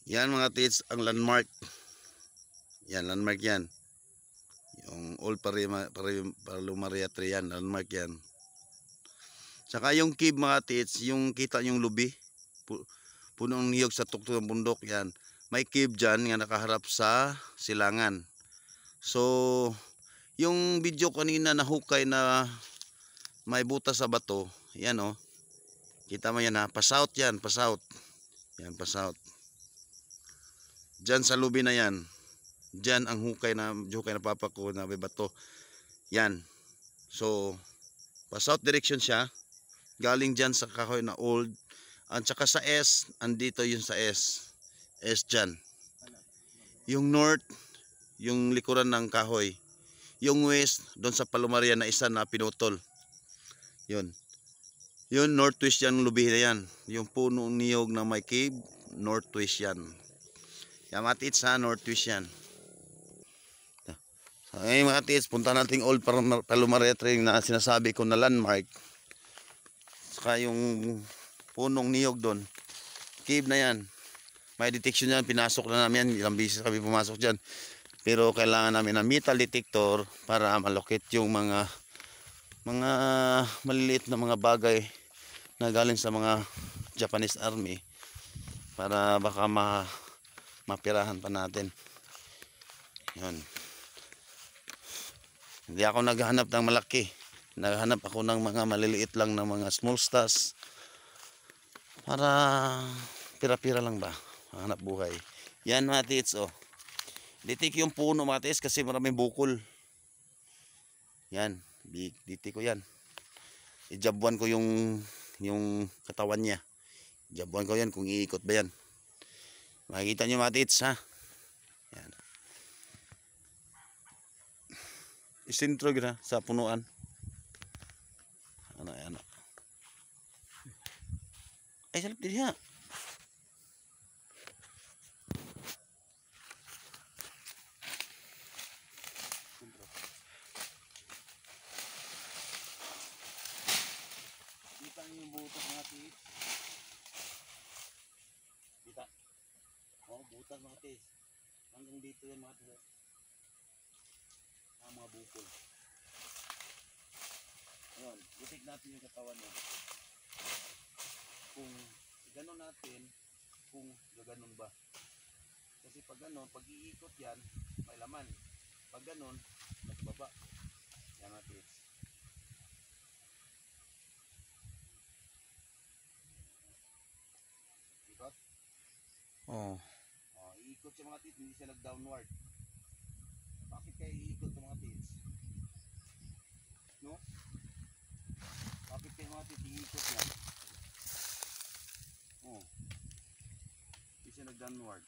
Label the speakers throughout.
Speaker 1: Yan mga tits, ang landmark. Yan, landmark yan. Yung Old Palumaria Tree yan, landmark yan. Saka yung cave mga tits, yung kita yung lubi. Punong niyog sa tuktok ng bundok yan. May cave dyan nga nakaharap sa silangan. So, yung video kanina na hukay na may butas sa bato, yan oh. Kita mo yan ha, pa-south yan, pa-south. Yan, pa-south. Diyan sa lubi na yan. Diyan ang hukay na papa ko na may bato. Yan. So, pa-south direction siya. Galing diyan sa kahoy na old. At saka sa S, andito yun sa S. S diyan. Yung north, yung likuran ng kahoy. Yung west, doon sa Palumaria na isa na pinutol. Yun. Yun, northwest yan, lubi na yan. Yung punong niyog na may cave, northwest yan. Yan mga tits ha, northwest yan. So, ngayon mga tits, punta natin Old Palumaria Tree na sinasabi ko na landmark. Saka yung punong niyog doon, cave na yan. May detection yan, pinasok na namin yan. Ilang beses kami pumasok dyan. Pero kailangan namin ng metal detector para malocate yung mga maliliit na mga bagay na galing sa mga Japanese Army para baka mapirahan pa natin. Yun. Hindi ako naghahanap ng malaki. Naghahanap ako ng mga maliliit lang na mga small stars para pira-pira lang ba, hanap buhay. Yan mga tits oh. Ditik yung puno mga tits kasi maraming bukol. Yan, ditik ko yan. Ijabuan ko yung katawan niya. Ijabuan ko yan kung iikot ba yan. Makikita nyo mga tits ha. Yan. Isintro gina sa punuan. Ano. Ay salap din ha. Kita nyo yung butas mga tits. Kita. Oh, butas mga tits. Hanggang dito yan mga tits. Ang mga bukol. Ayun, itik natin yung katawan niya. Kung gano'n natin, kung gaganon ba. Kasi pag gano'n, pag iikot yan, may laman. Pag gano'n, nagbaba. Yan natin. Ikot? Oo. Oh, iikot siya mga tits, hindi siya nag-downward. Bakit kaya iikot sa mga tits? No? Bakit kaya mga tits iikot yan? Oh. Hindi siya nag-downward.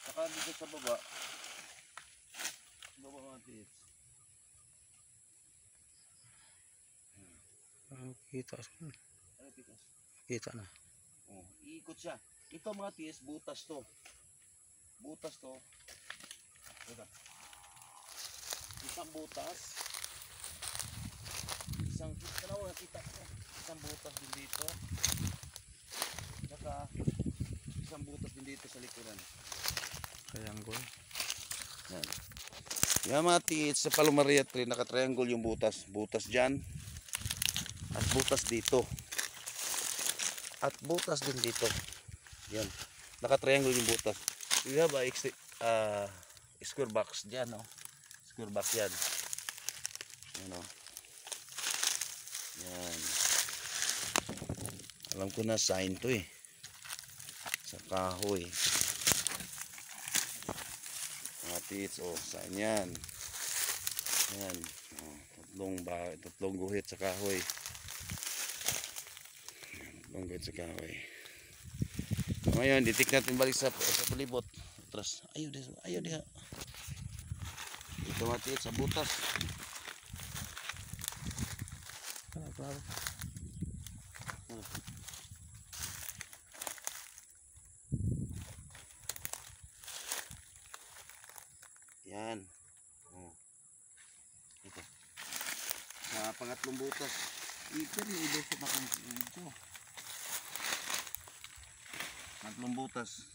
Speaker 1: Saka dito sa baba mga tits.
Speaker 2: Kita na.
Speaker 1: Oh, iikot siya. Ito mga tits, butas to. Butas to. Ito. Isang butas. Isang butas din dito. Saka isang butas din dito sa likuran.
Speaker 2: Triangle.
Speaker 1: Yan. Yan mga tits, sa Palumaria Tree, naka-triangle yung butas. Butas dyan. At butas dito. At butas din dito. Yan. Naka-triangle yung butas. We have a square box dyan. No? Square box yan. Yan o. Yan. Alam ko na sign to eh. Sa kahoy. Mga tits. Oh, sign yan. Yan. Oh, tatlong guhit sa kahoy. Tatlong guhit sa kahoy. So, ngayon, ditik natin balik sa palibot. Atras. Ayaw diha. Ito mga tits sa butas.
Speaker 2: Claro.
Speaker 1: Yan. Oh. Ito. Sa pangatlong butas. Ikan ni ido sa makang ito. Tatlong butas.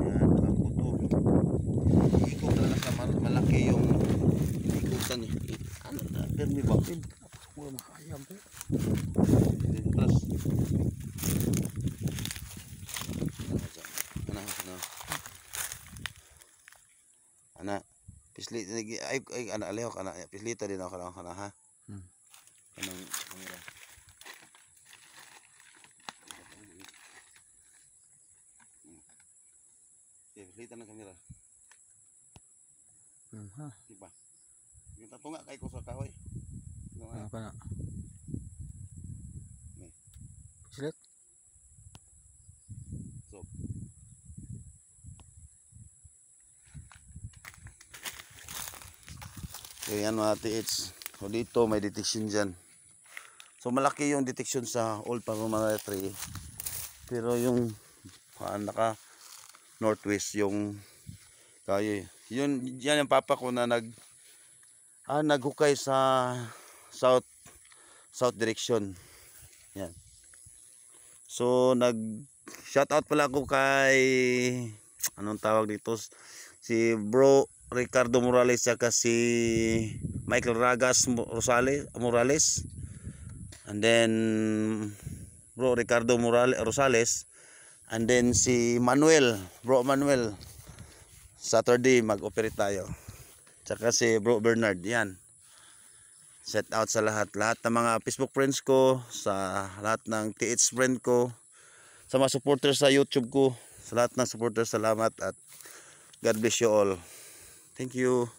Speaker 1: Yan, kaputo. Ikot talaga sa malaki yung ikutan niya. Ano na? Permi ba?
Speaker 2: Wala makayam po.
Speaker 1: Plus. Ano? Ana, pislit ay ana aleho kana pislita din ako kana ha. Kanang kamera. Pislita ng kamera.
Speaker 2: Ha.
Speaker 1: Diba? Yung tatunga kay ko sa kahoy.
Speaker 2: Ano ka na?
Speaker 1: Ni.
Speaker 2: Silit?
Speaker 1: So. So yan mga TH. So dito may detection dyan. So malaki yung detection sa old Palomar tree. Pero yung naka northwest yung kayo. Yun yan yung papa ko na naghukay sa south direction. Yan. So shout out pala ako kay anong tawag dito si Bro Ricardo Morales at si Michael Ragas Morales. And then Bro Ricardo Rosales. And then si Bro Manuel. Saturday mag-operate tayo. Tsaka si Bro Bernard, yan. Set out sa lahat ng mga Facebook friends ko, sa lahat ng TH friend ko, sa mga supporters sa YouTube ko, sa lahat ng supporters, salamat at God bless you all. Thank you.